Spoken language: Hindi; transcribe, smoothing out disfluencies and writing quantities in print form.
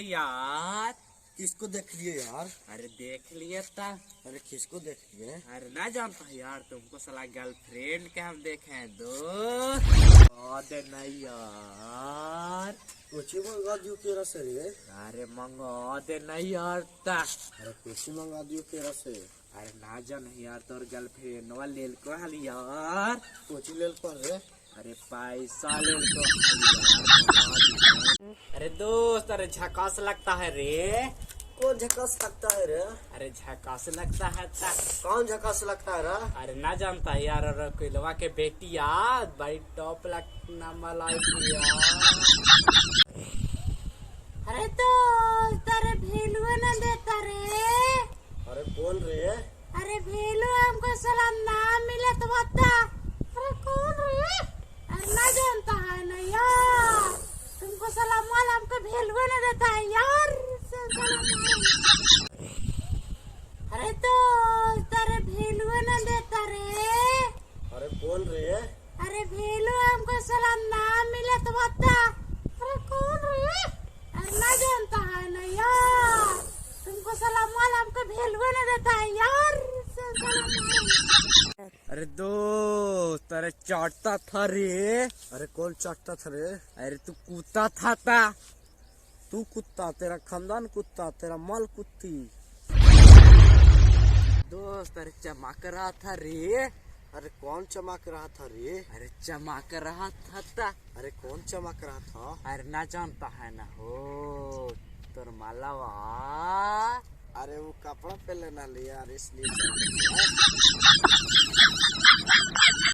यार। किसको देख लिए यार? अरे देख लिए था। अरे किसको देख लिए? अरे ना जानता यार, तुमको साला गर्लफ्रेंड के हम देखे हैं दोस्त। अरे नहीं यार। कुछ मंगा दियो केरा से रे। अरे मंगा दे नहीं यार ता। अरे कुछ मंगा दियो केरा से। अरे ना जान यार, तोर गर्लफ्रेंड लेल को हल यार। कुछ लेल पर रे। अरे पैसा लेल को हल यार। अरे दोस्त, अरे झकास लगता है रे। कौन झकास लगता है रे? अरे झकास लगता है ता। कौन झकास लगता है रे? अरे ना जानता यार, और कोइलवा के बेटी यार भाई टॉप नंबर लाई यार। अरे तो तेरे भेलू न देता रे। अरे कौन रे? अरे भेलू हमको साला नाम मिला तो बता। अरे कौन रे? अरे ना जानता है ना यार, तुमको साला माल हमको भेलू न देता है यार। अरे तो तेरे भेलू न देता रे। अरे कौन रे? अरे भेलू हमको साला नाम मिला तो बता। अरे कौन रे? अरे ना जानता है ना यार, तुमको साला माल हमको भेलू न देता है यार। अरे दोस्त, अरे चाटता था रे। अरे कौन चाटता था रे? अरे तू कूता था। तू कुत्ता, तेरा खानदान कुत्ता, तेरा माल कुत्ती। दोस्त अरे चमक रहा था रे। अरे कौन चमक रहा था रे? अरे चमक रहा था। अरे कौन चमक रहा था? अरे ना जानता है ना हो तोर मालावा। अरे वो कपड़ा पहले ना लिया इसलिए